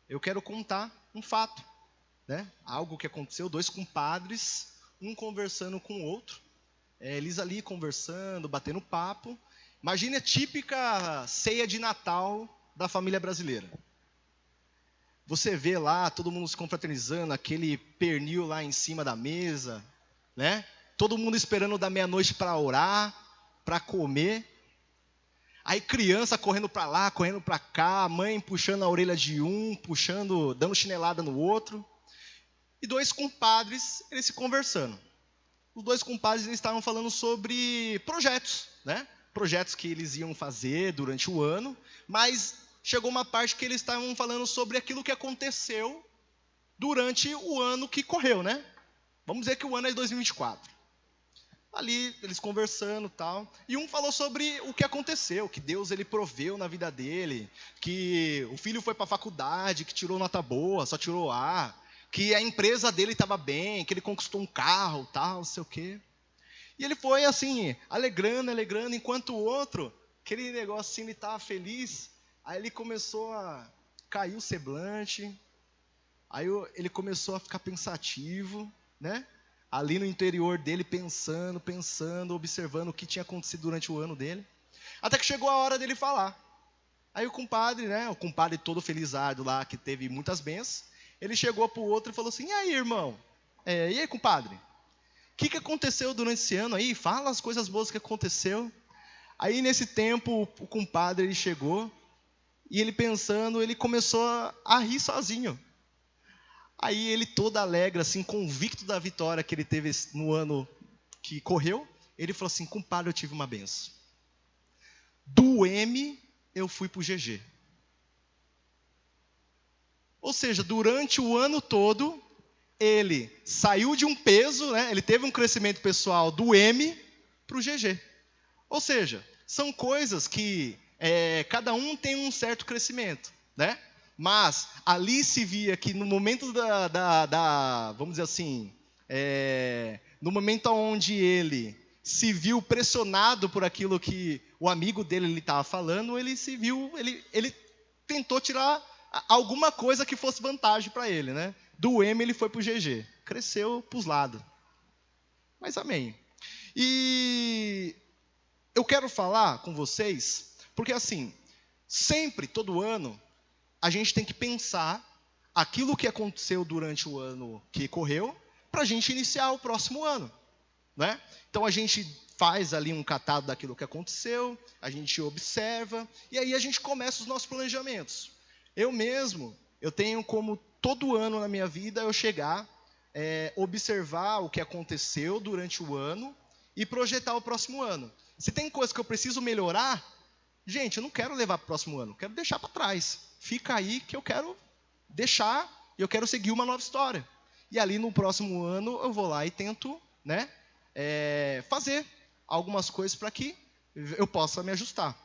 eu quero contar um fato, né? Algo que aconteceu, dois compadres, um conversando com o outro, eles ali conversando, batendo papo. Imagine a típica ceia de Natal da família brasileira. Você vê lá todo mundo se confraternizando, aquele pernil lá em cima da mesa, né? Todo mundo esperando da meia-noite para orar, para comer. Aí criança correndo para lá, correndo para cá, mãe puxando a orelha de um, puxando, dando chinelada no outro. E dois compadres, eles se conversando. Os dois compadres eles estavam falando sobre projetos, né? Projetos que eles iam fazer durante o ano, mas chegou uma parte que eles estavam falando sobre aquilo que aconteceu durante o ano que correu, né? Vamos dizer que o ano é de 2024. Ali, eles conversando e tal, e um falou sobre o que aconteceu, que Deus ele proveu na vida dele, que o filho foi para a faculdade, que tirou nota boa, só tirou A, que a empresa dele estava bem, que ele conquistou um carro, tal, não sei o quê. E ele foi assim, alegrando, enquanto o outro, aquele negócio assim, ele estava feliz, aí ele começou a cair o semblante, aí ele começou a ficar pensativo, né? Ali no interior dele, pensando, observando o que tinha acontecido durante o ano dele. Até que chegou a hora dele falar. Aí o compadre, né? O compadre todo felizardo lá, que teve muitas bênçãos, ele chegou para o outro e falou assim, e aí, irmão? E aí, compadre? O que aconteceu durante esse ano aí? Fala as coisas boas que aconteceu. Aí, nesse tempo, o compadre ele chegou e ele pensando, ele começou a rir sozinho. Aí ele todo alegre, assim, convicto da vitória que ele teve no ano que correu, ele falou assim, compadre, eu tive uma benção. Do M, eu fui para o GG. Ou seja, durante o ano todo, ele saiu de um peso, né? Ele teve um crescimento pessoal do M para o GG. Ou seja, são coisas que cada um tem um certo crescimento, né? Mas ali se via que no momento vamos dizer assim, no momento onde ele se viu pressionado por aquilo que o amigo dele estava falando, ele se viu, ele tentou tirar alguma coisa que fosse vantagem para ele, né? Do M ele foi para o GG, cresceu para os lados. Mas amém. E eu quero falar com vocês, porque assim, sempre, todo ano, a gente tem que pensar aquilo que aconteceu durante o ano que correu, para a gente iniciar o próximo ano, né? Então a gente faz ali um catado daquilo que aconteceu, a gente observa, e aí a gente começa os nossos planejamentos. Eu mesmo, eu tenho como todo ano na minha vida eu chegar, observar o que aconteceu durante o ano e projetar o próximo ano. Se tem coisa que eu preciso melhorar, gente, eu não quero levar para o próximo ano, eu quero deixar para trás. Fica aí que eu quero deixar e eu quero seguir uma nova história. E ali no próximo ano eu vou lá e tento, né, fazer algumas coisas para que eu possa me ajustar.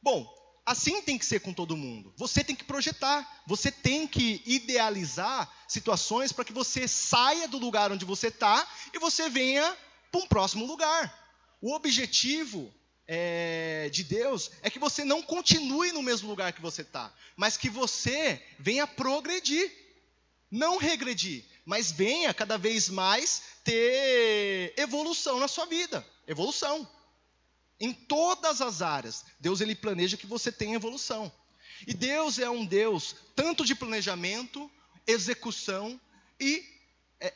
Bom, assim tem que ser com todo mundo. Você tem que projetar, você tem que idealizar situações para que você saia do lugar onde você está e você venha para um próximo lugar. O objetivo de Deus é que você não continue no mesmo lugar que você está, mas que você venha progredir, não regredir, mas venha cada vez mais ter evolução na sua vida, evolução. Em todas as áreas, Deus ele planeja que você tenha evolução. E Deus é um Deus tanto de planejamento, execução e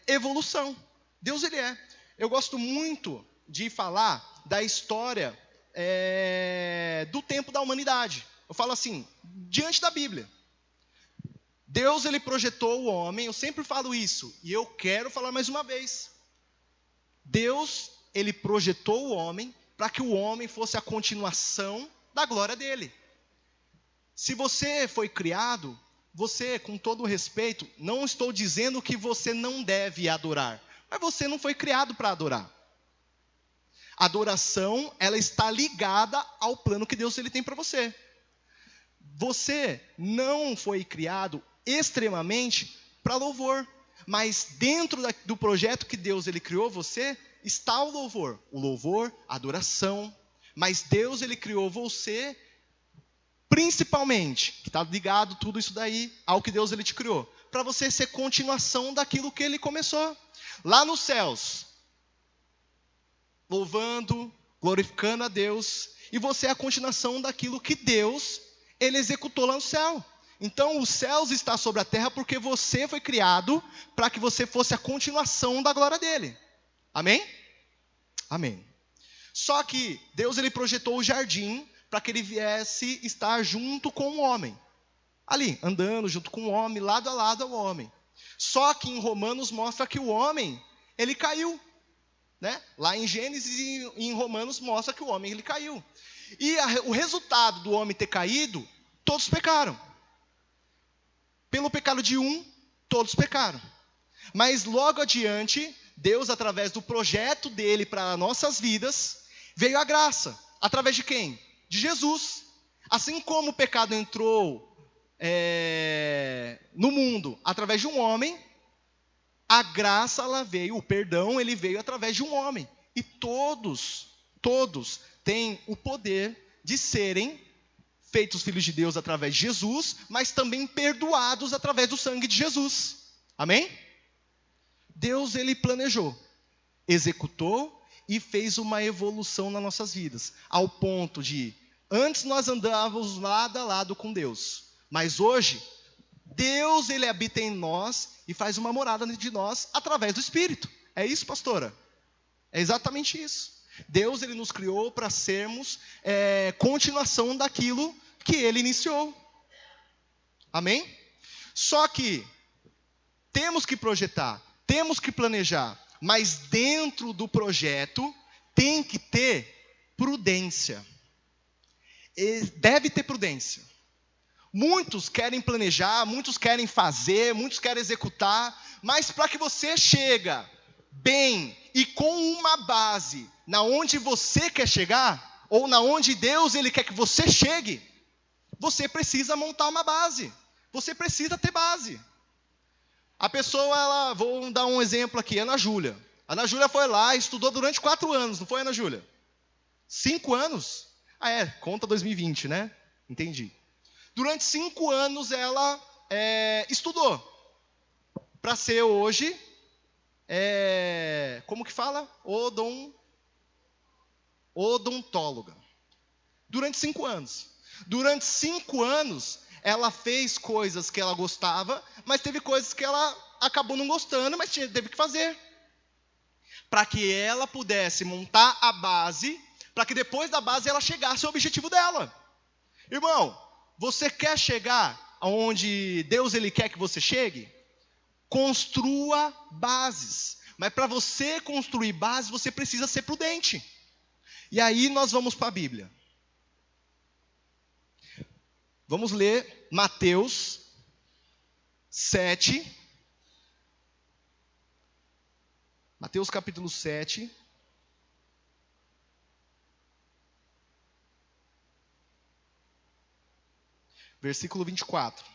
evolução. Deus ele é. Eu gosto muito de falar da história do tempo da humanidade. Eu falo assim, diante da Bíblia. Deus ele projetou o homem, eu sempre falo isso, e eu quero falar mais uma vez. Deus ele projetou o homem para que o homem fosse a continuação da glória dele. Se você foi criado, você, com todo respeito, não estou dizendo que você não deve adorar, mas você não foi criado para adorar. A adoração, ela está ligada ao plano que Deus ele tem para você. Você não foi criado extremamente para louvor, mas dentro do projeto que Deus ele criou você, está o louvor, a adoração, mas Deus ele criou você principalmente, que está ligado tudo isso daí ao que Deus ele te criou, para você ser continuação daquilo que ele começou. Lá nos céus, louvando, glorificando a Deus, e você é a continuação daquilo que Deus ele executou lá no céu. Então, os céus está sobre a terra porque você foi criado para que você fosse a continuação da glória dele. Amém? Amém. Só que Deus ele projetou o jardim para que ele viesse estar junto com o homem. Ali, andando junto com o homem, lado a lado ao homem. Só que em Romanos mostra que o homem, ele caiu. Né? Lá em Gênesis e em Romanos mostra que o homem ele caiu. E o resultado do homem ter caído, todos pecaram. Pelo pecado de um, todos pecaram. Mas logo adiante, Deus, através do projeto dele para nossas vidas, veio a graça. Através de quem? De Jesus. Assim como o pecado entrou no mundo através de um homem, a graça ela veio, o perdão ele veio através de um homem. E todos têm o poder de serem feitos filhos de Deus através de Jesus, mas também perdoados através do sangue de Jesus. Amém? Deus ele planejou, executou e fez uma evolução nas nossas vidas, ao ponto de, antes nós andávamos lado a lado com Deus, mas hoje, Deus ele habita em nós e faz uma morada de nós através do Espírito. É isso, pastora? É exatamente isso. Deus ele nos criou para sermos continuação daquilo que ele iniciou. Amém? Só que temos que projetar, temos que planejar, mas dentro do projeto tem que ter prudência. Deve ter prudência. Muitos querem planejar, muitos querem fazer, muitos querem executar, mas para que você chega bem e com uma base na onde você quer chegar, ou na onde Deus ele quer que você chegue, você precisa montar uma base. Você precisa ter base. A pessoa, vou dar um exemplo aqui, Ana Júlia. Ana Júlia foi lá e estudou durante 4 anos, não foi, Ana Júlia? 5 anos? Conta 2020, né? Entendi. Durante 5 anos ela estudou para ser hoje, como que fala? Odontóloga. Durante 5 anos. Durante 5 anos ela fez coisas que ela gostava, mas teve coisas que ela acabou não gostando, mas teve que fazer. Para que ela pudesse montar a base, para que depois da base ela chegasse ao objetivo dela. Irmão, você quer chegar aonde Deus ele quer que você chegue? Construa bases. Mas para você construir bases, você precisa ser prudente. E aí nós vamos para a Bíblia. Vamos ler Mateus 7. Mateus capítulo 7. Versículo 24.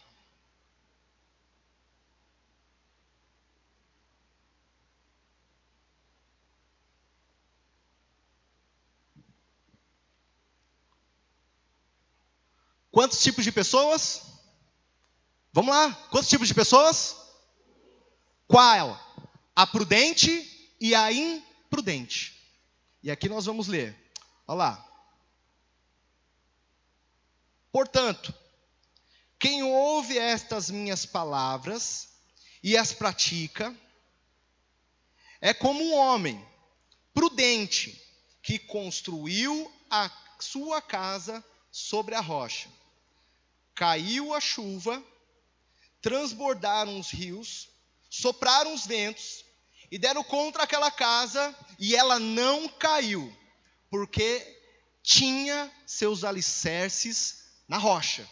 Quantos tipos de pessoas? Vamos lá. Quantos tipos de pessoas? Qual? A prudente e a imprudente. E aqui nós vamos ler. Olha lá. Portanto, quem ouve estas minhas palavras e as pratica, é como um homem prudente que construiu a sua casa sobre a rocha. Caiu a chuva, transbordaram os rios, sopraram os ventos e deram contra aquela casa, e ela não caiu, porque tinha seus alicerces na rocha.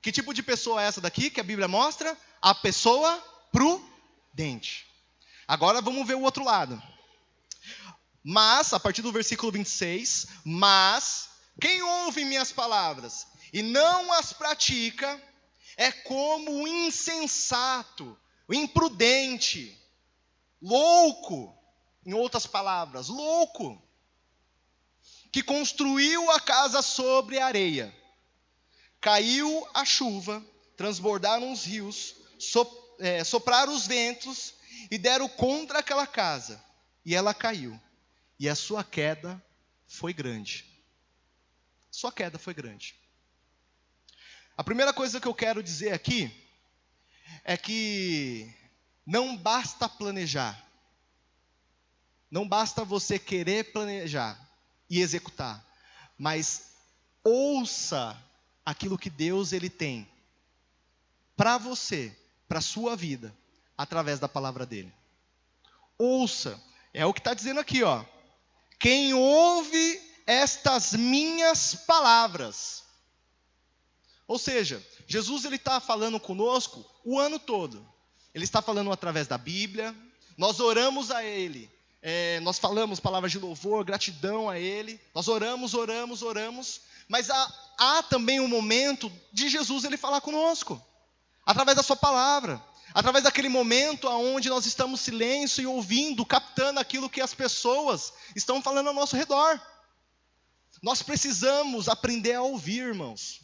Que tipo de pessoa é essa daqui que a Bíblia mostra? A pessoa prudente. Agora vamos ver o outro lado. Mas, a partir do versículo 26, mas quem ouve minhas palavras e não as pratica, é como o insensato, o imprudente, louco, em outras palavras, louco, que construiu a casa sobre areia. Caiu a chuva, transbordaram os rios, sopraram os ventos e deram contra aquela casa. E ela caiu. E a sua queda foi grande. Sua queda foi grande. A primeira coisa que eu quero dizer aqui é que não basta planejar. Não basta você querer planejar e executar, mas ouça aquilo que Deus ele tem para você, para a sua vida, através da palavra dele. Ouça, é o que está dizendo aqui, ó. Quem ouve estas minhas palavras. Ou seja, Jesus ele está falando conosco o ano todo. Ele está falando através da Bíblia. Nós oramos a Ele. Nós falamos palavras de louvor, gratidão a Ele. Nós oramos. Mas há também um momento de Jesus ele falar conosco. Através da sua palavra. Através daquele momento onde nós estamos em silêncio e ouvindo, captando aquilo que as pessoas estão falando ao nosso redor. Nós precisamos aprender a ouvir, irmãos.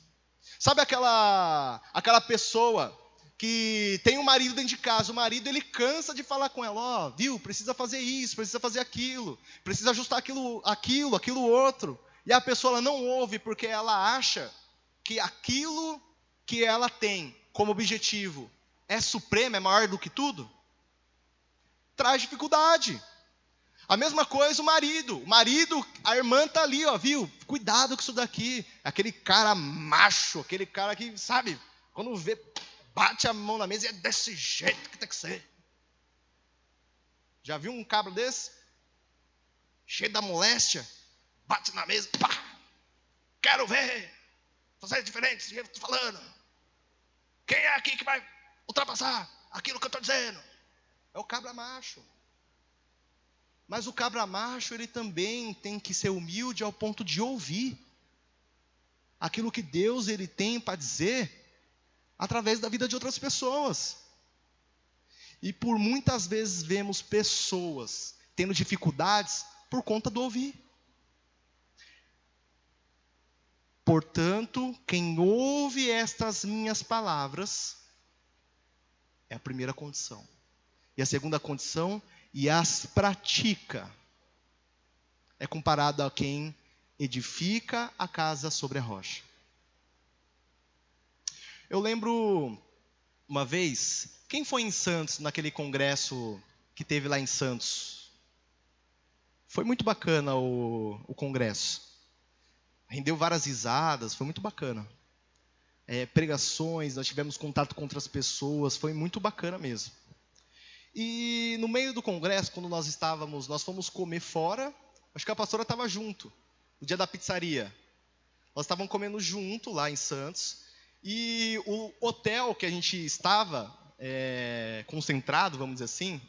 Sabe aquela pessoa que tem um marido dentro de casa, o marido ele cansa de falar com ela, ó, viu, precisa fazer isso, precisa fazer aquilo, precisa ajustar aquilo outro. E a pessoa ela não ouve porque ela acha que aquilo que ela tem como objetivo é supremo, é maior do que tudo. Traz dificuldade. A mesma coisa o marido, a irmã está ali, ó, viu? Cuidado com isso daqui. Aquele cara macho, aquele cara que, sabe, quando vê, bate a mão na mesa e é desse jeito que tem que ser. Já viu um cabra desse? Cheio da moléstia, bate na mesa, pá! Quero ver, fazer diferente do que eu estou falando. Quem é aqui que vai ultrapassar aquilo que eu estou dizendo? É o cabra macho. Mas o cabra macho, ele também tem que ser humilde ao ponto de ouvir aquilo que Deus ele tem para dizer através da vida de outras pessoas. E por muitas vezes vemos pessoas tendo dificuldades por conta do ouvir. Portanto, quem ouve estas minhas palavras é a primeira condição. E a segunda condição, e as pratica, é comparado a quem edifica a casa sobre a rocha. Eu lembro uma vez, quem foi em Santos, naquele congresso que teve lá em Santos? Foi muito bacana o congresso. Rendeu várias risadas, foi muito bacana. Pregações, nós tivemos contato com outras pessoas, foi muito bacana mesmo. E no meio do congresso, quando nós fomos comer fora, acho que a pastora estava junto, no dia da pizzaria. Nós estávamos comendo junto lá em Santos, e o hotel que a gente estava concentrado, vamos dizer assim,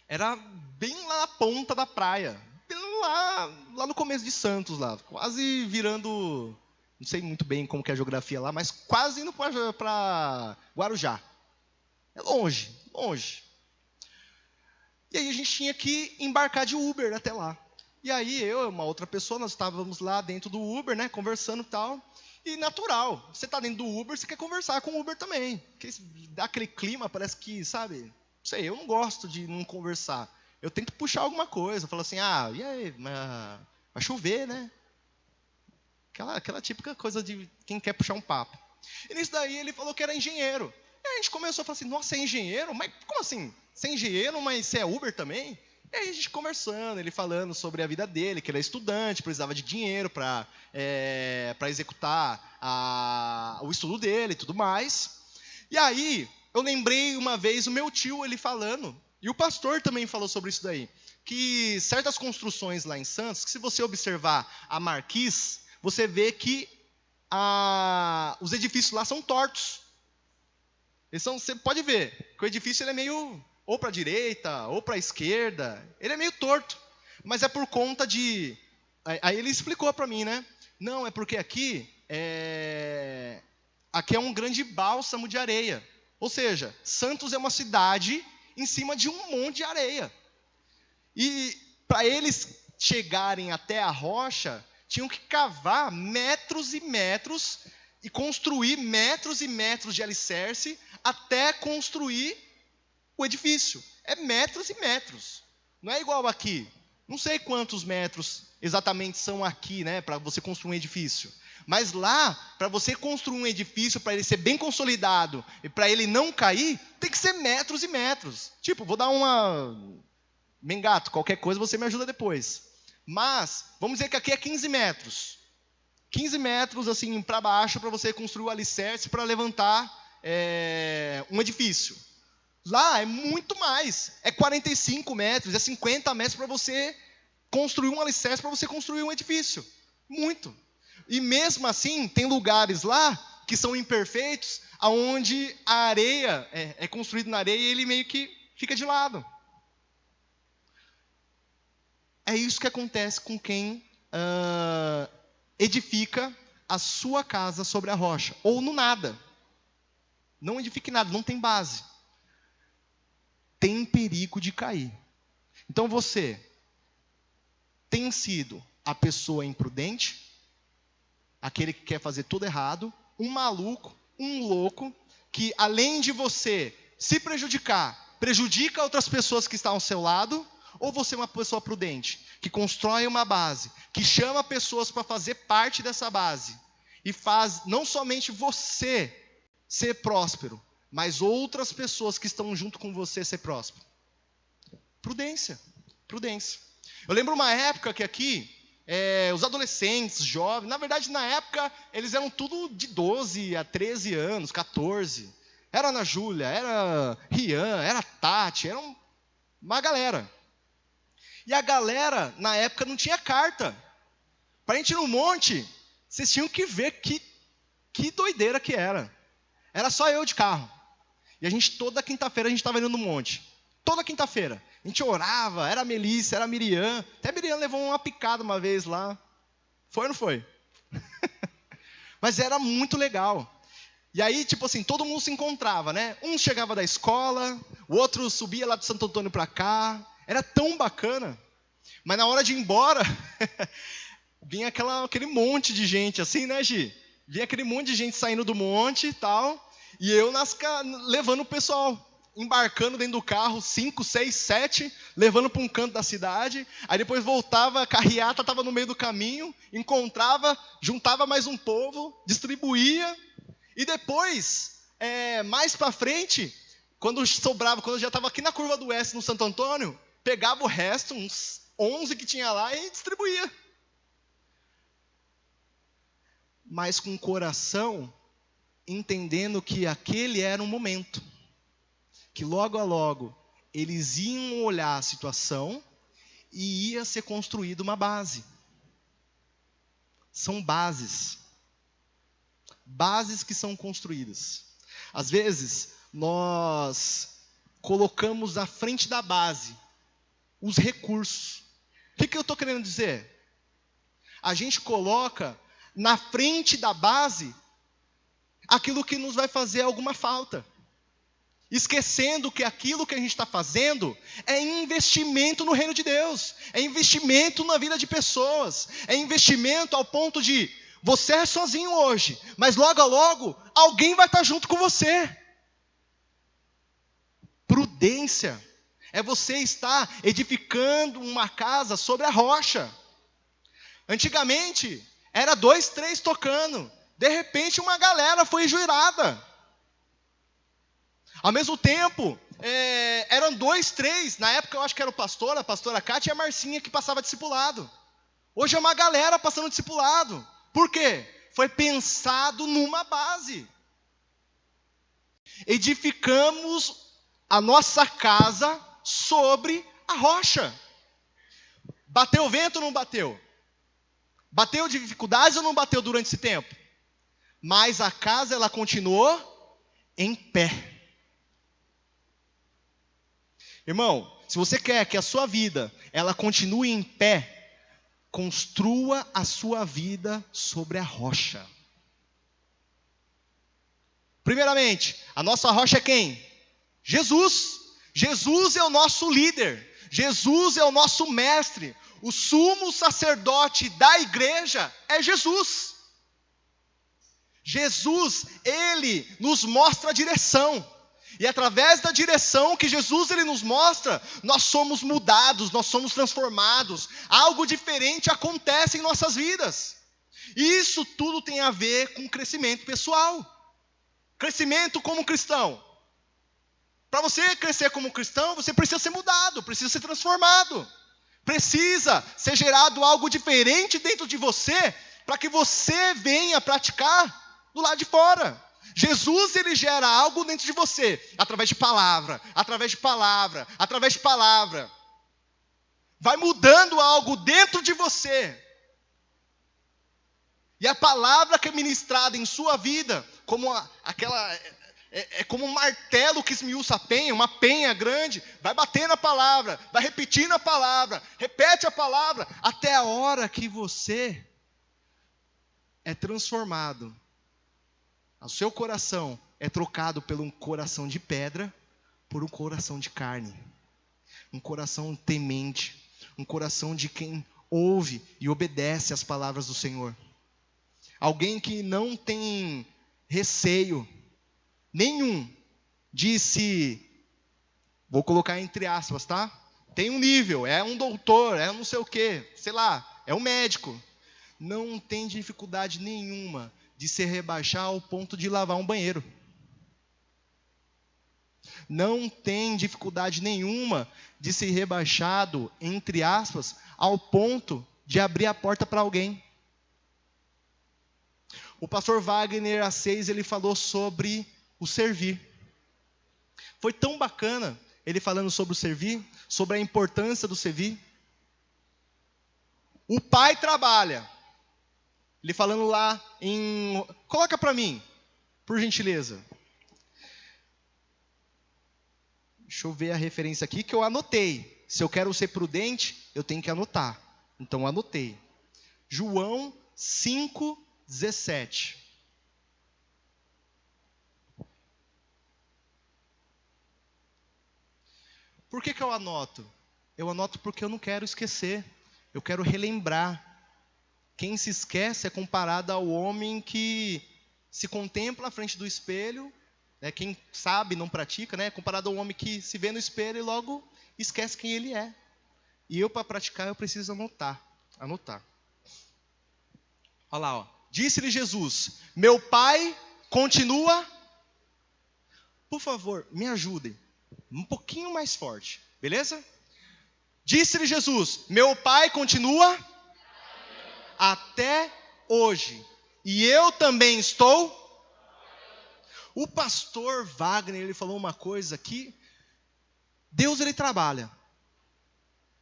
era bem lá na ponta da praia, bem lá no começo de Santos, lá, quase virando, não sei muito bem como que é a geografia lá, mas quase indo para Guarujá. É longe. E aí a gente tinha que embarcar de Uber até lá. E aí eu e uma outra pessoa, nós estávamos lá dentro do Uber, né, conversando e tal. E natural, você está dentro do Uber, você quer conversar com o Uber também. Porque dá aquele clima, parece que, sabe, não sei, eu não gosto de não conversar. Eu tento puxar alguma coisa, falo assim, e aí, vai chover, né? Aquela típica coisa de quem quer puxar um papo. E nisso daí ele falou que era engenheiro. E aí a gente começou a falar assim, nossa, você é engenheiro? Mas como assim? Você é engenheiro, mas você é Uber também? E aí a gente conversando, ele falando sobre a vida dele, que ele é estudante, precisava de dinheiro para executar o estudo dele e tudo mais. E aí eu lembrei uma vez o meu tio, ele falando, e o pastor também falou sobre isso daí, que certas construções lá em Santos, que se você observar a marquise, você vê que os edifícios lá são tortos. Você pode ver que o edifício ele é meio ou para a direita ou para a esquerda, ele é meio torto, mas é por conta de... Aí ele explicou para mim, né? Não, é porque aqui é um grande bálsamo de areia. Ou seja, Santos é uma cidade em cima de um monte de areia. E para eles chegarem até a rocha, tinham que cavar metros e metros e construir metros e metros de alicerce até construir o edifício. É metros e metros. Não é igual aqui. Não sei quantos metros exatamente são aqui, né, para você construir um edifício. Mas lá, para você construir um edifício, para ele ser bem consolidado e para ele não cair, tem que ser metros e metros. Tipo, vou dar uma... Mengato, qualquer coisa você me ajuda depois. Mas, vamos dizer que aqui é 15 metros. 15 metros, assim, para baixo, para você construir o alicerce para levantar um edifício. Lá é muito mais. É 45 metros, é 50 metros para você construir um alicerce, para você construir um edifício. Muito. E mesmo assim, tem lugares lá que são imperfeitos, onde a areia é construído na areia e ele meio que fica de lado. É isso que acontece com quem edifica a sua casa sobre a rocha, ou no nada. Não edifique nada, não tem base. Tem perigo de cair. Então você tem sido a pessoa imprudente, aquele que quer fazer tudo errado, um maluco, um louco, que além de você se prejudicar, prejudica outras pessoas que estão ao seu lado, ou você é uma pessoa prudente, que constrói uma base, que chama pessoas para fazer parte dessa base, e faz não somente você ser próspero, mas outras pessoas que estão junto com você ser próspero. Prudência, prudência. Eu lembro uma época que aqui, os adolescentes, jovens, na verdade na época eles eram tudo de 12 a 13 anos, 14. Era Ana Júlia, era Rian, era Tati, era uma galera. E a galera, na época, não tinha carta. Para a gente ir no monte, vocês tinham que ver que doideira que era. Era só eu de carro. E a gente, toda quinta-feira, a gente estava indo no monte. Toda quinta-feira. A gente orava, era a Melissa, era a Miriam. Até a Miriam levou uma picada uma vez lá. Foi ou não foi? Mas era muito legal. E aí, tipo assim, todo mundo se encontrava, né? Um chegava da escola, o outro subia lá de Santo Antônio para cá. Era tão bacana. Mas na hora de ir embora, vinha aquele monte de gente, assim, né, Gi? Vinha aquele monte de gente saindo do monte e tal. E eu levando o pessoal, embarcando dentro do carro, 5, 6, 7, levando para um canto da cidade. Aí depois voltava, a carreata estava no meio do caminho, encontrava, juntava mais um povo, distribuía. E depois, mais para frente, quando sobrava, quando eu já estava aqui na Curva do Oeste, no Santo Antônio, pegava o resto, uns 11 que tinha lá, e distribuía. Mas com o coração, entendendo que aquele era um momento. Que logo a logo, eles iam olhar a situação e ia ser construída uma base. São bases. Bases que são construídas. Às vezes, nós colocamos à frente da base os recursos. O que eu estou querendo dizer? A gente coloca na frente da base aquilo que nos vai fazer alguma falta. Esquecendo que aquilo que a gente está fazendo é investimento no reino de Deus. É investimento na vida de pessoas. É investimento ao ponto de você é sozinho hoje, mas logo a logo alguém vai estar junto com você. Prudência é você estar edificando uma casa sobre a rocha. Antigamente, era 2, 3 tocando. De repente, uma galera foi enjoeirada. Ao mesmo tempo, eram 2, 3. Na época, eu acho que era a pastora Cátia e a Marcinha que passava discipulado. Hoje é uma galera passando discipulado. Por quê? Foi pensado numa base. Edificamos a nossa casa sobre a rocha. Bateu o vento ou não bateu? Bateu dificuldades ou não bateu durante esse tempo? Mas a casa, ela continuou em pé. Irmão, se você quer que a sua vida, ela continue em pé, construa a sua vida sobre a rocha. Primeiramente, a nossa rocha é quem? Jesus. Jesus é o nosso líder. Jesus é o nosso mestre. o sumo sacerdote da igreja é Jesus. Jesus, ele nos mostra a direção. E através da direção que Jesus ele nos mostra, nós somos mudados, nós somos transformados. Algo diferente acontece em nossas vidas. E isso tudo tem a ver com crescimento pessoal. Crescimento como cristão. Para você crescer como cristão, você precisa ser mudado, precisa ser transformado. Precisa ser gerado algo diferente dentro de você, para que você venha praticar do lado de fora. Jesus, ele gera algo dentro de você, através de palavra, através de palavra, através de palavra. Vai mudando algo dentro de você. E a palavra que é ministrada em sua vida, como como um martelo que esmiuça a penha, uma penha grande, vai batendo a palavra, vai repetindo a palavra, repete a palavra, até a hora que você é transformado. O seu coração é trocado por um coração de pedra, por um coração de carne. Um coração temente, um coração de quem ouve e obedece às palavras do Senhor. Alguém que não tem receio nenhum de se, vou colocar entre aspas, tá? Tem um nível, é um doutor, é um não sei o quê, sei lá, é um médico. Não tem dificuldade nenhuma de se rebaixar ao ponto de lavar um banheiro. Não tem dificuldade nenhuma de ser rebaixado, entre aspas, ao ponto de abrir a porta para alguém. O pastor Wagner A6, ele falou sobre o servir. Foi tão bacana ele falando sobre o servir, sobre a importância do servir. O pai trabalha. Ele falando lá em... Coloca para mim, por gentileza. Deixa eu ver a referência aqui que eu anotei. Se eu quero ser prudente, eu tenho que anotar. Então, anotei. João 5:17. Por que eu anoto? Eu anoto porque eu não quero esquecer. Eu quero relembrar. Quem se esquece é comparado ao homem que se contempla à frente do espelho. Quem sabe, não pratica, né? É comparado ao homem que se vê no espelho e logo esquece quem ele é. E eu, para praticar, eu preciso anotar. Olha lá, ó. Disse-lhe Jesus, meu pai continua... Por favor, me ajudem. Um pouquinho mais forte, beleza? Disse-lhe Jesus, meu pai continua até hoje. E eu também estou... O pastor Wagner, ele falou uma coisa aqui. Deus, ele trabalha.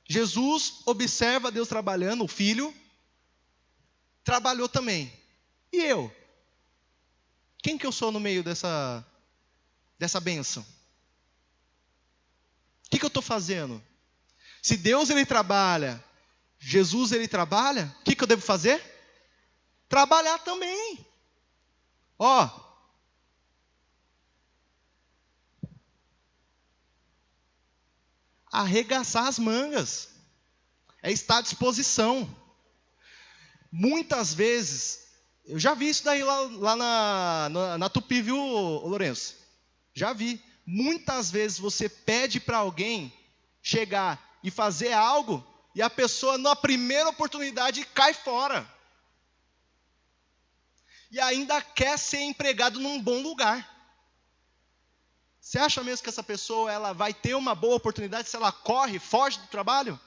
Jesus observa Deus trabalhando, o Filho trabalhou também. E eu? Quem que eu sou no meio dessa bênção? O que eu estou fazendo? Se Deus, ele trabalha, Jesus, ele trabalha, o que eu devo fazer? Trabalhar também. Ó. Arregaçar as mangas. É estar à disposição. Muitas vezes, eu já vi isso daí lá na Tupi, viu, Lourenço? Já vi. Muitas vezes você pede para alguém chegar e fazer algo, e a pessoa, na primeira oportunidade, cai fora. E ainda quer ser empregado num bom lugar. Você acha mesmo que essa pessoa ela vai ter uma boa oportunidade se ela corre, foge do trabalho?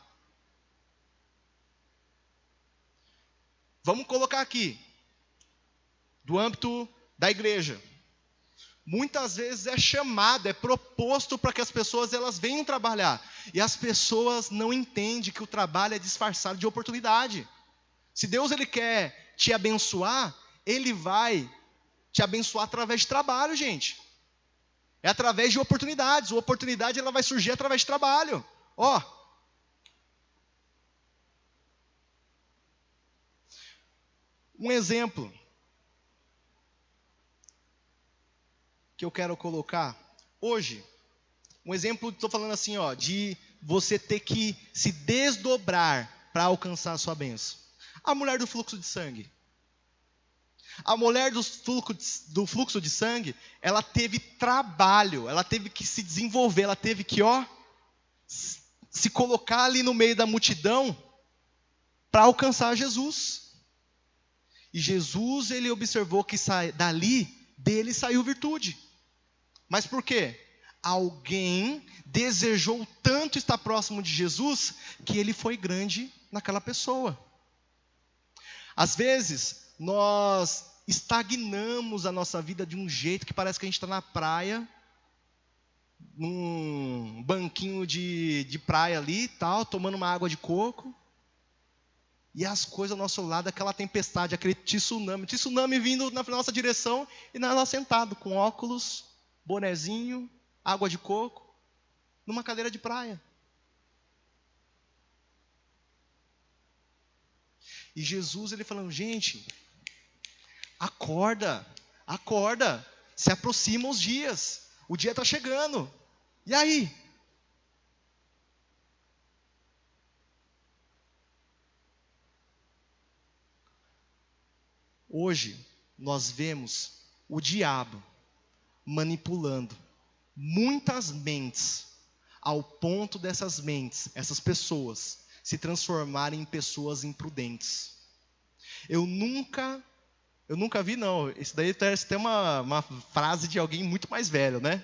Vamos colocar aqui, do âmbito da igreja. Muitas vezes é chamado, é proposto para que as pessoas elas venham trabalhar. E as pessoas não entendem que o trabalho é disfarçado de oportunidade. Se Deus ele quer te abençoar, Ele vai te abençoar através de trabalho, gente. É através de oportunidades. A oportunidade ela vai surgir através de trabalho. Ó. Um exemplo que eu quero colocar hoje. Um exemplo, estou falando assim, ó, de você ter que se desdobrar para alcançar a sua bênção? A mulher do fluxo de sangue. A mulher do fluxo de sangue, ela teve trabalho, ela teve que se desenvolver, ela teve que, se colocar ali no meio da multidão para alcançar Jesus. E Jesus, ele observou que dele saiu virtude. Mas por quê? Alguém desejou tanto estar próximo de Jesus, que ele foi grande naquela pessoa. Às vezes, nós estagnamos a nossa vida de um jeito que parece que a gente está na praia, num banquinho de praia ali, tal, tomando uma água de coco, e as coisas ao nosso lado, aquela tempestade, aquele tsunami vindo na nossa direção, e nós sentados com óculos, bonezinho, água de coco, numa cadeira de praia. E Jesus, ele falando, gente, acorda, se aproximam os dias, o dia está chegando, e aí? Hoje, nós vemos o diabo manipulando muitas mentes, ao ponto dessas mentes, essas pessoas, se transformarem em pessoas imprudentes. Eu nunca vi, não. Isso daí parece até uma frase de alguém muito mais velho, né?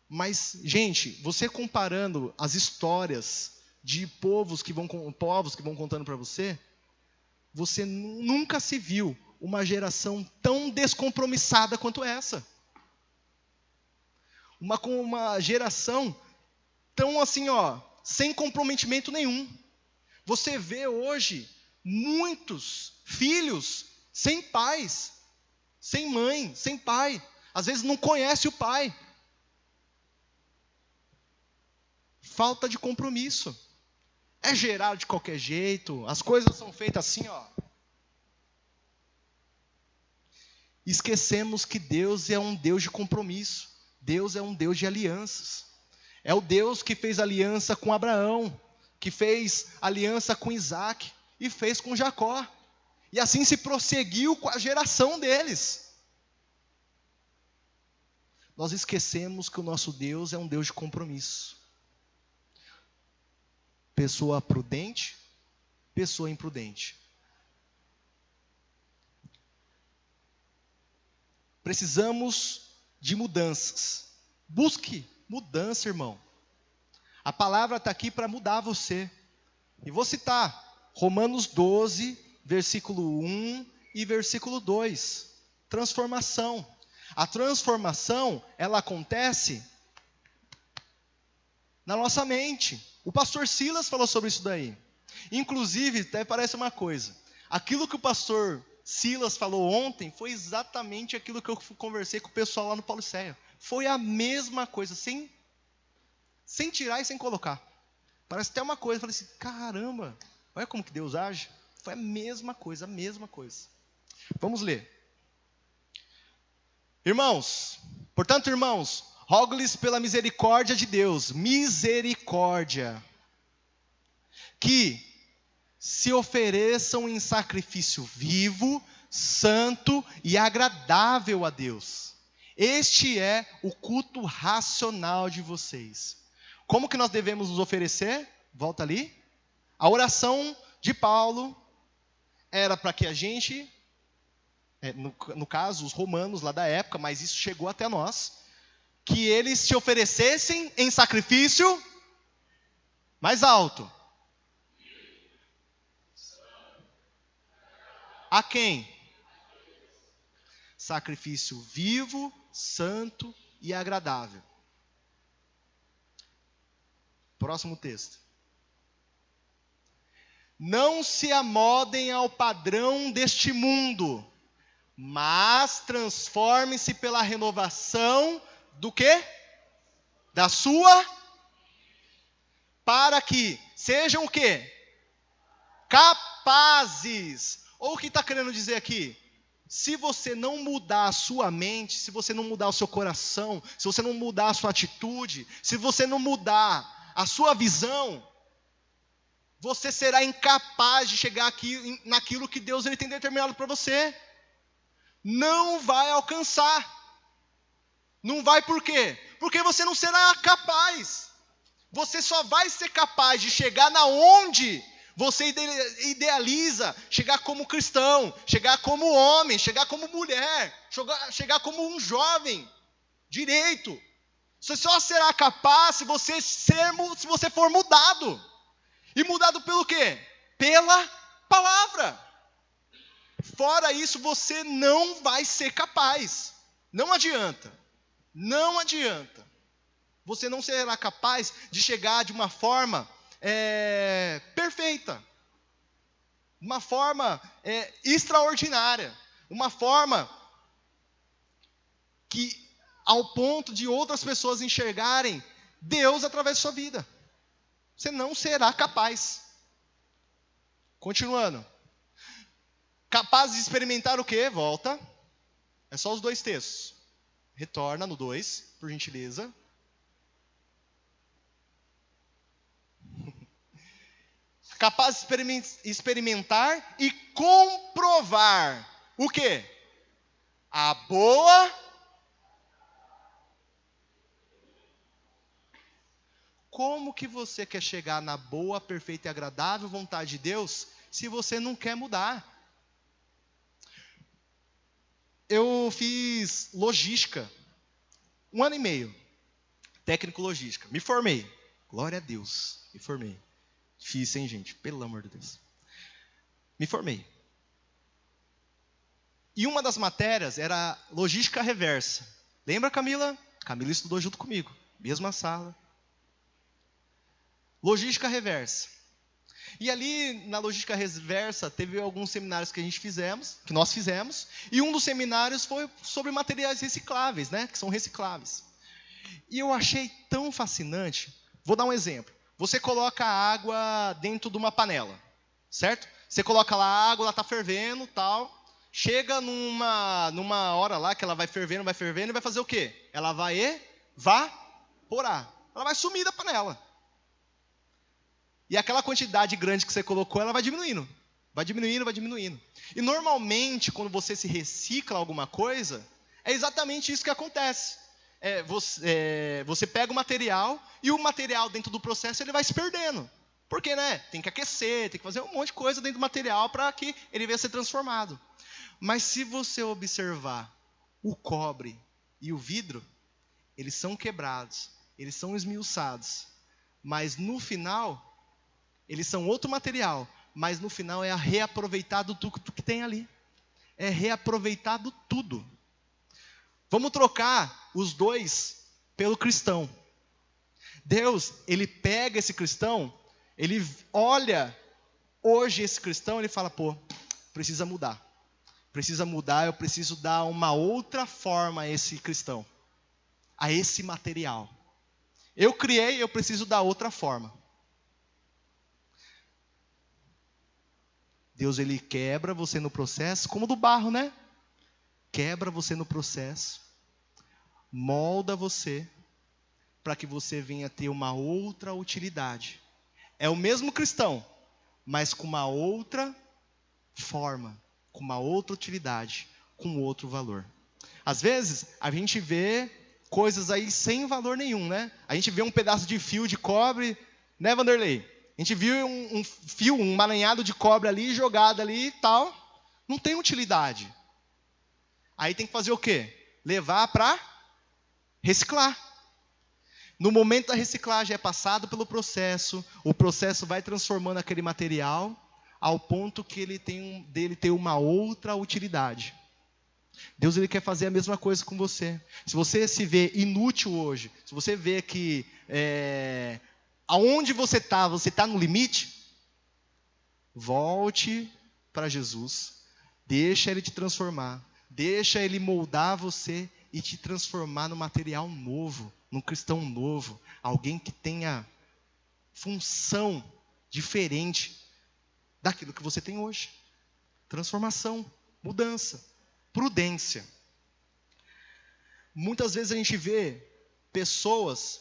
Mas, gente, você comparando as histórias de povos que vão contando para você, você nunca se viu uma geração tão descompromissada quanto essa. Uma geração tão assim, sem comprometimento nenhum. Você vê hoje muitos filhos sem pais, sem mãe, sem pai. Às vezes não conhece o pai. Falta de compromisso. É gerado de qualquer jeito, as coisas são feitas assim, Esquecemos que Deus é um Deus de compromisso. Deus é um Deus de alianças. É o Deus que fez aliança com Abraão, que fez aliança com Isaac e fez com Jacó. E assim se prosseguiu com a geração deles. Nós esquecemos que o nosso Deus é um Deus de compromisso. Pessoa prudente, pessoa imprudente. Precisamos de mudanças. Busque mudança, irmão. A palavra está aqui para mudar você. E vou citar Romanos 12, versículo 1 e versículo 2. Transformação. A transformação, ela acontece na nossa mente. O pastor Silas falou sobre isso daí. Inclusive, até parece uma coisa. Aquilo que o pastor Silas falou ontem foi exatamente aquilo que eu conversei com o pessoal lá no Pauliceia. Foi a mesma coisa, sem tirar e sem colocar. Parece até uma coisa. Eu falei assim, caramba, olha como que Deus age. Foi a mesma coisa, a mesma coisa. Vamos ler. Portanto, irmãos, rogo-lhes pela misericórdia de Deus, misericórdia, que se ofereçam em sacrifício vivo, santo e agradável a Deus. Este é o culto racional de vocês. Como que nós devemos nos oferecer? Volta ali. A oração de Paulo era para que a gente, no caso, os romanos lá da época, mas isso chegou até nós, que eles se oferecessem em sacrifício mais alto. A quem? Sacrifício vivo, santo e agradável. Próximo texto. Não se amodem ao padrão deste mundo, mas transformem-se pela renovação do quê? Da sua, para que sejam o quê? Capazes. Ou o que está querendo dizer aqui? Se você não mudar a sua mente, se você não mudar o seu coração, se você não mudar a sua atitude, se você não mudar a sua visão, você será incapaz de chegar aqui naquilo que Deus ele tem determinado para você. Não vai alcançar. Não vai por quê? Porque você não será capaz. Você só vai ser capaz de chegar na onde você idealiza, chegar como cristão, chegar como homem, chegar como mulher, chegar como um jovem, direito. Você só será capaz se você for mudado. E mudado pelo quê? Pela palavra. Fora isso, você não vai ser capaz. Não adianta. Não adianta. Você não será capaz de chegar de uma forma perfeita. Uma forma extraordinária. Uma forma que, ao ponto de outras pessoas enxergarem Deus através da sua vida. Você não será capaz. Continuando. Capaz de experimentar o quê? Volta. É só os 2 textos. Retorna no 2, por gentileza. Capaz de experimentar e comprovar o quê? A boa. Como que você quer chegar na boa, perfeita e agradável vontade de Deus se você não quer mudar? Eu fiz logística, 1 ano e meio, técnico logística. Me formei, glória a Deus, me formei. Difícil, hein, gente? Pelo amor de Deus. Me formei. E uma das matérias era logística reversa. Lembra, Camila? Camila estudou junto comigo, mesma sala. Logística reversa. E ali na logística reversa teve alguns seminários que nós fizemos, e um dos seminários foi sobre materiais recicláveis, né, que são recicláveis. E eu achei tão fascinante. Vou dar um exemplo. Você coloca a água dentro de uma panela, certo? Você coloca lá a água, ela está fervendo, tal. Chega numa hora lá que ela vai fervendo e vai fazer o quê? Ela vai evaporar. Ela vai sumir da panela. E aquela quantidade grande que você colocou, ela vai diminuindo. Vai diminuindo, vai diminuindo. E normalmente, quando você se recicla alguma coisa, é exatamente isso que acontece. Você pega o material, e o material dentro do processo ele vai se perdendo. Porque, né? Tem que aquecer, tem que fazer um monte de coisa dentro do material para que ele venha a ser transformado. Mas se você observar o cobre e o vidro, eles são quebrados, eles são esmiuçados. Mas no final, eles são outro material, mas no final é reaproveitado tudo que tem ali. É reaproveitado tudo. Vamos trocar os 2 pelo cristão. Deus, ele pega esse cristão, ele olha hoje esse cristão, ele fala, precisa mudar. Precisa mudar, eu preciso dar uma outra forma a esse cristão, a esse material. Eu criei, eu preciso dar outra forma. Deus, ele quebra você no processo, como do barro, né? Quebra você no processo, molda você, para que você venha ter uma outra utilidade. É o mesmo cristão, mas com uma outra forma, com uma outra utilidade, com outro valor. Às vezes, a gente vê coisas aí sem valor nenhum, né? A gente vê um pedaço de fio de cobre, né, Vanderlei? A gente viu um fio, um emaranhado de cobre ali, jogado ali e tal. Não tem utilidade. Aí tem que fazer o quê? Levar para reciclar. No momento da reciclagem é passado pelo processo, o processo vai transformando aquele material ao ponto que dele ter uma outra utilidade. Deus, ele quer fazer a mesma coisa com você. Se você se vê inútil hoje, se você vê que aonde você está no limite, volte para Jesus, deixa ele te transformar, deixa ele moldar você e te transformar num material novo, num cristão novo, alguém que tenha função diferente daquilo que você tem hoje. Transformação, mudança, prudência. Muitas vezes a gente vê pessoas,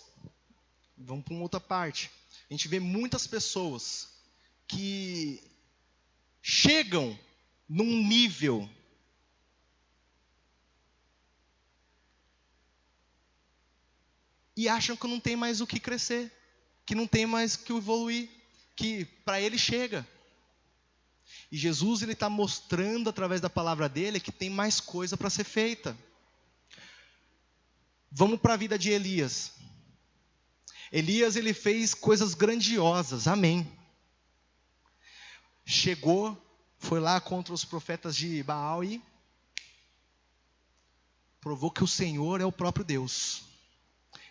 vamos para uma outra parte, a gente vê muitas pessoas que chegam num nível e acham que não tem mais o que crescer, que não tem mais o que evoluir, que para ele chega. E Jesus ele está mostrando através da palavra dele que tem mais coisa para ser feita. Vamos para a vida de Elias. Elias ele fez coisas grandiosas, amém. Chegou, foi lá contra os profetas de Baal e provou que o Senhor é o próprio Deus.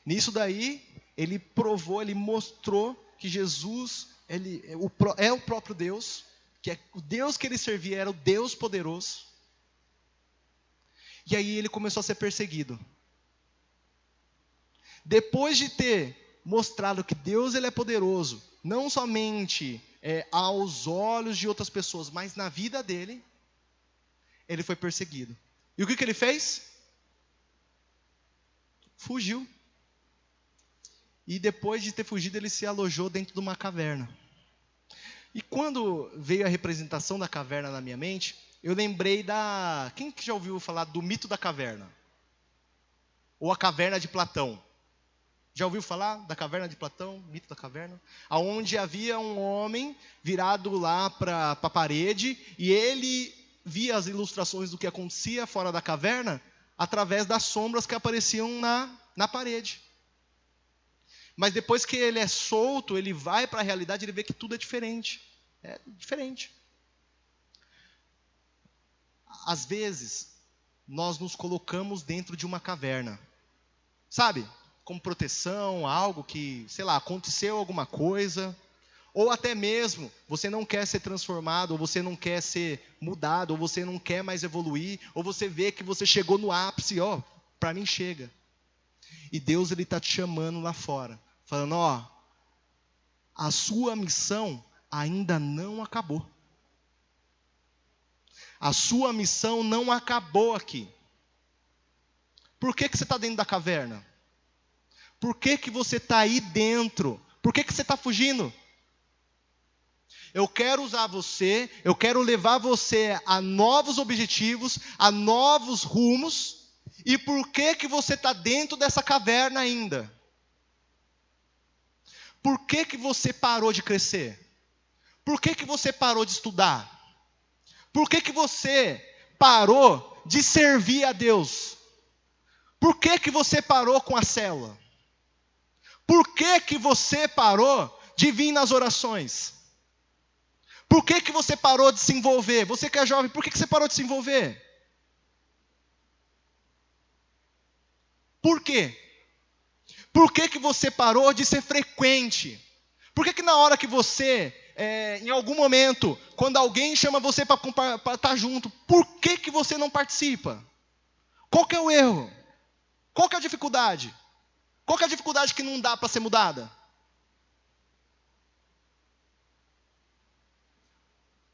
Nisso daí, ele provou, ele mostrou que Jesus é o próprio Deus, que o Deus que ele servia era o Deus poderoso. E aí ele começou a ser perseguido. Depois de ter mostrado que Deus ele é poderoso, não somente aos olhos de outras pessoas, mas na vida dele, ele foi perseguido. E o que ele fez? Fugiu. E depois de ter fugido, ele se alojou dentro de uma caverna. E quando veio a representação da caverna na minha mente, eu lembrei quem que já ouviu falar do mito da caverna? Ou a caverna de Platão? Já ouviu falar da caverna de Platão, mito da caverna? Onde havia um homem virado lá para a parede, e ele via as ilustrações do que acontecia fora da caverna, através das sombras que apareciam na parede. Mas depois que ele é solto, ele vai para a realidade, ele vê que tudo é diferente. É diferente. Às vezes, nós nos colocamos dentro de uma caverna. Sabe? Como proteção, algo que, sei lá, aconteceu alguma coisa. Ou até mesmo, você não quer ser transformado, ou você não quer ser mudado, ou você não quer mais evoluir, ou você vê que você chegou no ápice, para mim chega. E Deus ele está te chamando lá fora. Falando, a sua missão ainda não acabou. A sua missão não acabou aqui. Por que você está dentro da caverna? Por que você está aí dentro? Por que você está fugindo? Eu quero usar você, eu quero levar você a novos objetivos, a novos rumos. E por que você está dentro dessa caverna ainda? Por que você parou de crescer? Por que você parou de estudar? Por que você parou de servir a Deus? Por que você parou com a célula? Por que você parou de vir nas orações? Por que você parou de se envolver? Você que é jovem, por que você parou de se envolver? Por quê? Por que você parou de ser frequente? Por que na hora que você, em algum momento, quando alguém chama você para estar junto, por que você não participa? Qual que é o erro? Qual que é a dificuldade? Qual que é a dificuldade que não dá para ser mudada?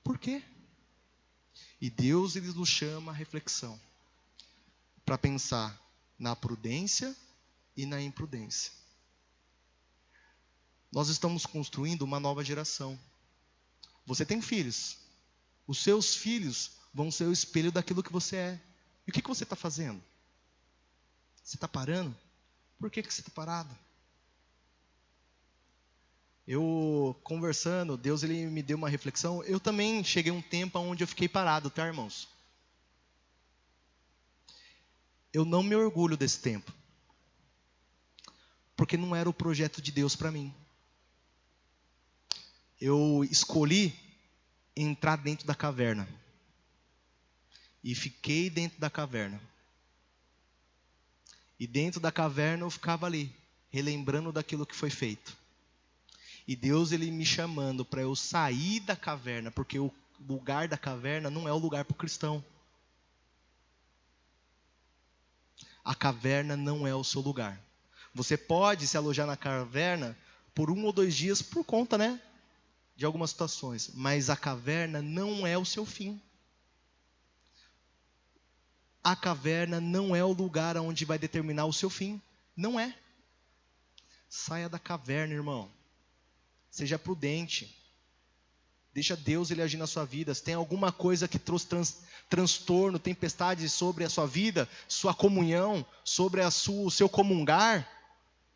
Por quê? E Deus ele nos chama a reflexão, para pensar na prudência e na imprudência. Nós estamos construindo uma nova geração. Você tem filhos. Os seus filhos vão ser o espelho daquilo que você é. E o que você está fazendo? Você está parando? Por que você está parado? Eu conversando, Deus ele me deu uma reflexão. Eu também cheguei a um tempo onde eu fiquei parado, tá, irmãos? Eu não me orgulho desse tempo. Porque não era o projeto de Deus para mim. Eu escolhi entrar dentro da caverna. E fiquei dentro da caverna. E dentro da caverna eu ficava ali, relembrando daquilo que foi feito. E Deus ele me chamando para eu sair da caverna, porque o lugar da caverna não é o lugar para o cristão. A caverna não é o seu lugar. Você pode se alojar na caverna por 1 ou 2 dias por conta, de algumas situações. Mas a caverna não é o seu fim. A caverna não é o lugar onde vai determinar o seu fim. Não é. Saia da caverna, irmão. Seja prudente. Deixa Deus ele agir na sua vida. Se tem alguma coisa que trouxe transtorno, tempestade sobre a sua vida, sua comunhão, sobre o seu comungar,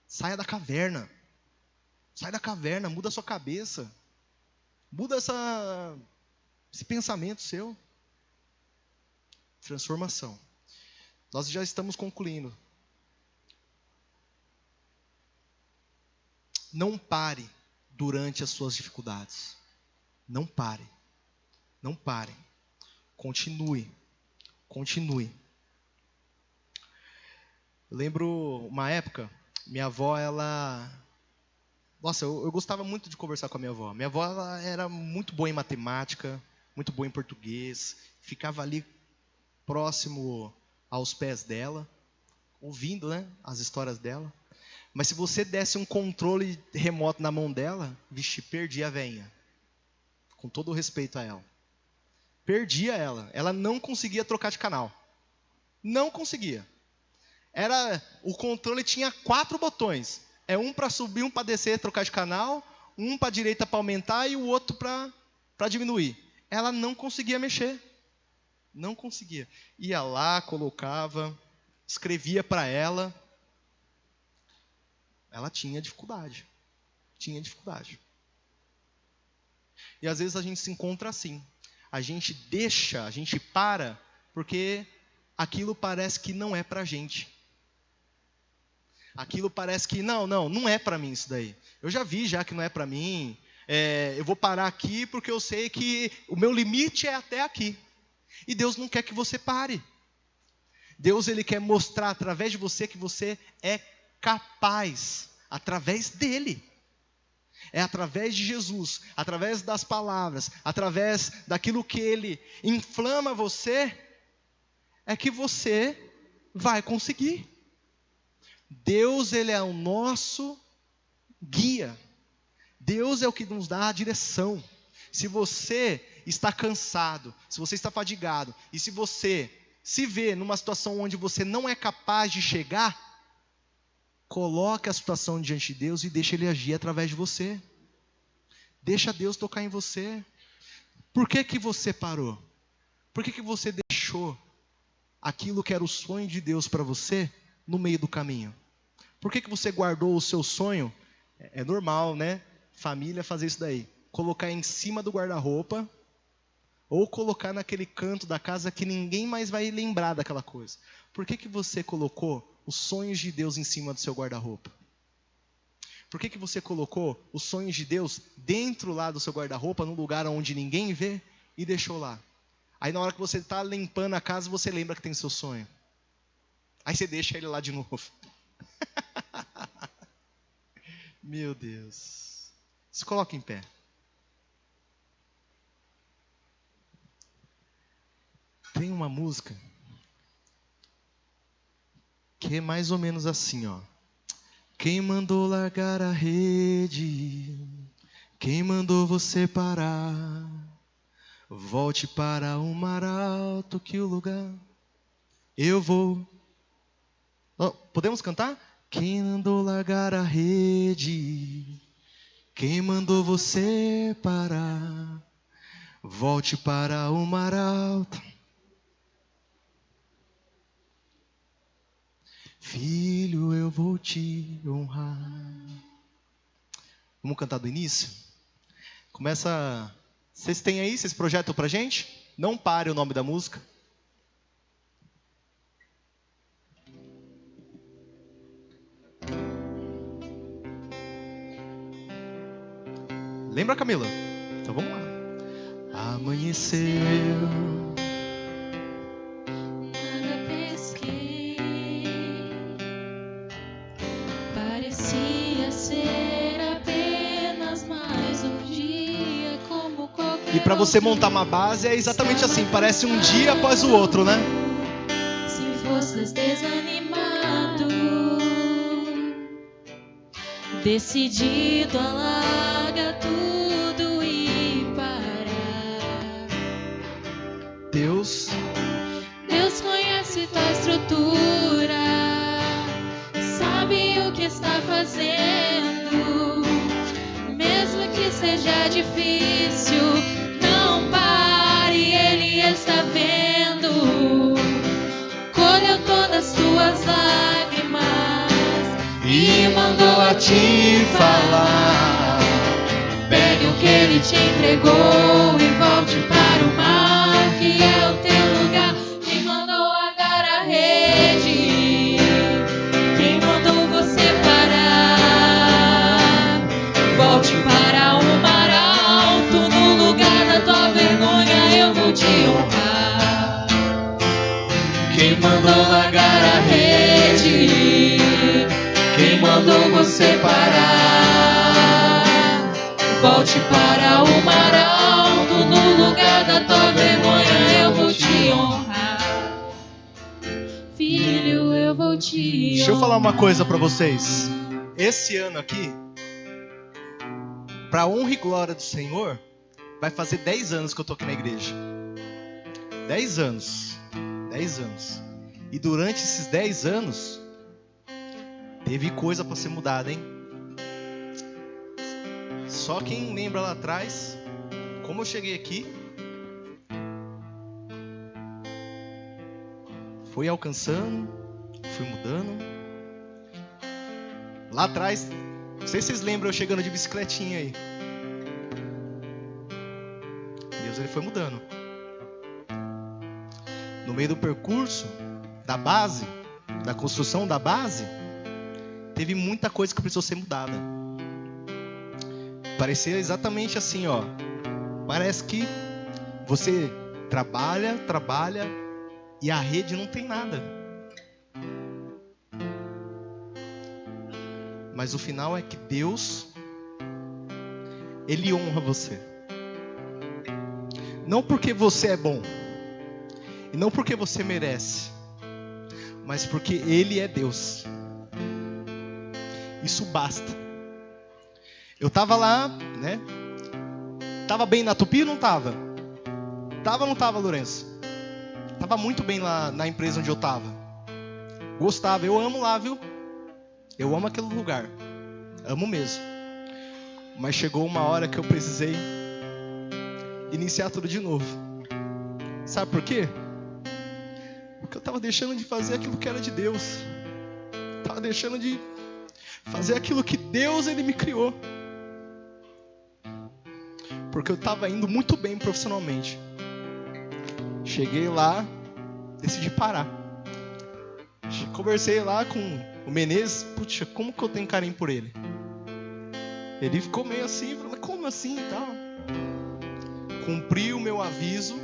saia da caverna. Sai da caverna, muda a sua cabeça. Muda esse pensamento seu. Transformação. Nós já estamos concluindo. Não pare durante as suas dificuldades. Não pare. Não pare. Continue. Continue. Eu lembro uma época, minha avó, ela... Nossa, eu gostava muito de conversar com a minha avó. Minha avó ela era muito boa em matemática, muito boa em português. Ficava ali próximo aos pés dela, ouvindo, né, as histórias dela. Mas se você desse um controle remoto na mão dela, vixe, perdia a veinha. Com todo o respeito a ela. Perdia ela. Ela não conseguia trocar de canal. Não conseguia. O controle tinha 4 botões. Um para subir, um para descer, trocar de canal. Um para a direita para aumentar e o outro para diminuir. Ela não conseguia mexer. Não conseguia. Ia lá, colocava, escrevia para ela. Ela tinha dificuldade. Tinha dificuldade. E às vezes a gente se encontra assim. A gente para, porque aquilo parece que não é pra gente. Aquilo parece que, não é pra mim isso daí. Eu já vi que não é pra mim. Eu vou parar aqui porque eu sei que o meu limite é até aqui. E Deus não quer que você pare. Deus ele quer mostrar através de você que você é capaz, através dele. É através de Jesus, através das palavras, através daquilo que Ele inflama você, é que você vai conseguir. Deus, Ele é o nosso guia. Deus é o que nos dá a direção. Se você está cansado, se você está fadigado, e se você se vê numa situação onde você não é capaz de chegar, coloque a situação diante de Deus e deixe Ele agir através de você. Deixa Deus tocar em você. Por que você parou? Por que você deixou aquilo que era o sonho de Deus para você no meio do caminho? Por que você guardou o seu sonho? É normal, né? Família fazer isso daí. Colocar em cima do guarda-roupa ou colocar naquele canto da casa que ninguém mais vai lembrar daquela coisa. Por que você colocou os sonhos de Deus em cima do seu guarda-roupa? Por que você colocou os sonhos de Deus dentro lá do seu guarda-roupa, num lugar onde ninguém vê, e deixou lá? Aí na hora que você está limpando a casa, você lembra que tem seu sonho. Aí você deixa ele lá de novo. Meu Deus. Se coloca em pé. Tem uma música que é mais ou menos assim, ó. Quem mandou largar a rede? Quem mandou você parar? Volte para o mar alto que o lugar eu vou. Oh, podemos cantar? Quem mandou largar a rede? Quem mandou você parar? Volte para o mar alto. Filho, eu vou te honrar. Vamos cantar do início? Começa. Vocês têm aí? Vocês projetam pra gente? Não pare o nome da música. Lembra, Camila? Então vamos lá. Amanheceu. E para você montar uma base é exatamente assim, parece um dia após o outro, né? Se fosses desanimado, decidido a largar tudo e parar. Deus conhece tua estrutura, sabe o que está fazendo, mesmo que seja difícil, não pare, Ele está vendo. Colheu todas as tuas lágrimas E mandou a te falar. Pegue o que Ele te entregou e volte para o mar, que é o teu lugar. Quem mandou agar a rede? Quem mandou você parar? Volte para o mar alto, no lugar da tua vergonha eu vou te honrar. Quem Mandou largar a rede? Quem mandou você parar? Volte para o mar alto, no lugar da tua vergonha eu vou te honrar. Filho, eu vou te honrar. Deixa eu falar uma coisa pra vocês. Esse ano aqui, pra honra e glória do Senhor, vai fazer 10 anos que eu tô aqui na igreja. 10 anos. 10 anos. E durante esses 10 anos, teve coisa pra ser mudada, hein? Só quem lembra lá atrás, como eu cheguei aqui, fui alcançando, fui mudando. Lá atrás, não sei se vocês lembram eu chegando de bicicletinha aí. Deus, ele foi mudando. No meio do percurso, da base, da construção da base, teve muita coisa que precisou ser mudada. Parecia exatamente assim, ó. Parece que você trabalha e a rede não tem nada. Mas o final é que Deus, Ele honra você. Não porque você é bom, e não porque você merece, mas porque Ele é Deus. Isso basta. Eu tava lá, né? Tava bem na Tupi ou não tava? Tava ou não tava, Lourenço? Tava muito bem lá na empresa onde eu tava. Gostava, eu amo lá, viu? Eu amo aquele lugar. Amo mesmo. Mas chegou uma hora que eu precisei iniciar tudo de novo. Sabe por quê? Porque eu tava deixando de fazer aquilo que era de Deus. Tava deixando de fazer aquilo que Deus, Ele me criou. Porque eu estava indo muito bem profissionalmente. Cheguei lá, decidi parar. Conversei lá com o Menezes. Puxa, como que eu tenho carinho por ele? Ele ficou meio assim, falou, mas como assim e tal? Cumpri o meu aviso.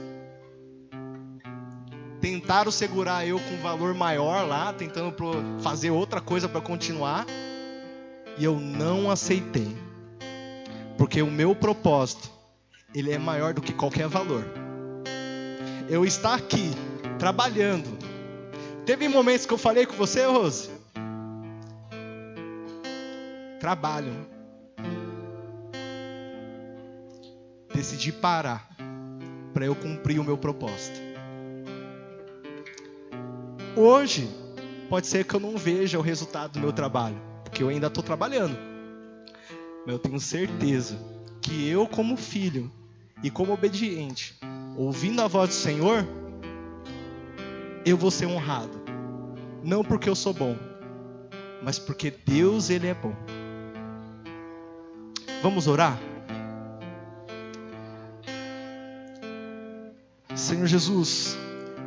Tentaram segurar eu com um valor maior lá, tentando fazer outra coisa para continuar. E eu não aceitei. Porque o meu propósito, ele é maior do que qualquer valor. Eu estar aqui, trabalhando. Teve momentos que eu falei com você, Rose? Trabalho. Decidi parar para eu cumprir o meu propósito. Hoje, pode ser que eu não veja o resultado do meu trabalho, porque eu ainda estou trabalhando. Mas eu tenho certeza que eu, como filho e como obediente, ouvindo a voz do Senhor, eu vou ser honrado. Não porque eu sou bom, mas porque Deus, Ele é bom. Vamos orar? Senhor Jesus,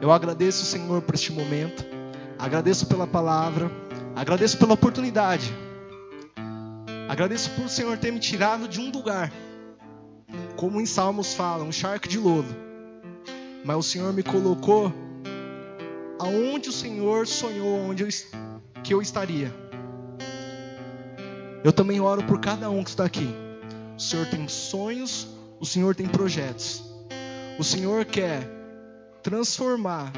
eu agradeço, Senhor, por este momento. Agradeço pela palavra. Agradeço pela oportunidade. Agradeço por o Senhor ter me tirado de um lugar, como em Salmos fala, um charco de lodo. Mas o Senhor me colocou aonde o Senhor sonhou que eu estaria. Eu também oro por cada um que está aqui. O Senhor tem sonhos, o Senhor tem projetos. O Senhor quer transformar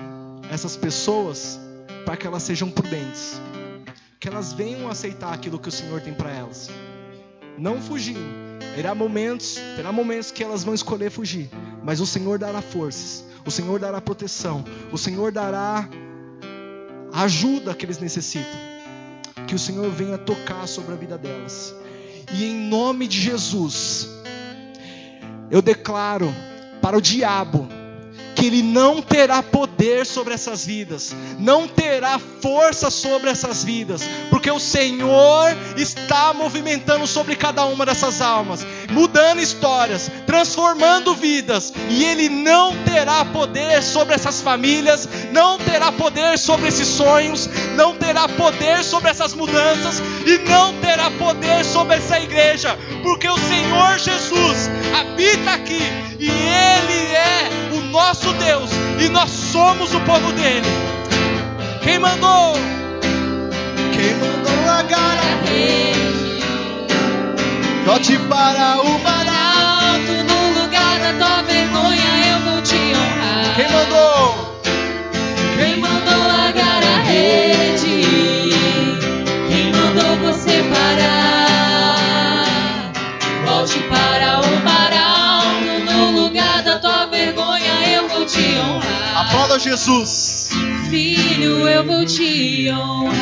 essas pessoas para que elas sejam prudentes, que elas venham aceitar aquilo que o Senhor tem para elas, não fugir. Terá momentos que elas vão escolher fugir, mas o Senhor dará forças, o Senhor dará proteção, o Senhor dará a ajuda que eles necessitam. Que o Senhor venha tocar sobre a vida delas. E em nome de Jesus, eu declaro para o diabo que ele não terá poder sobre essas vidas, não terá força sobre essas vidas, porque o Senhor está movimentando sobre cada uma dessas almas, mudando histórias, transformando vidas, e ele não terá poder sobre essas famílias, não terá poder sobre esses sonhos, não terá poder sobre essas mudanças, e não terá poder sobre essa igreja, porque o Senhor Jesus habita aqui, e Ele é o nosso Deus, e nós somos o povo dele. Quem mandou? Quem mandou agarrar a rede? Volte para o alto, no lugar da tua vergonha eu vou te honrar. Quem mandou? Quem mandou agarrar a rede? Quem mandou você parar? Volte para o mar alto, no lugar da tua vergonha eu vou te honrar. Aplauda Jesus. Filho, eu vou te honrar.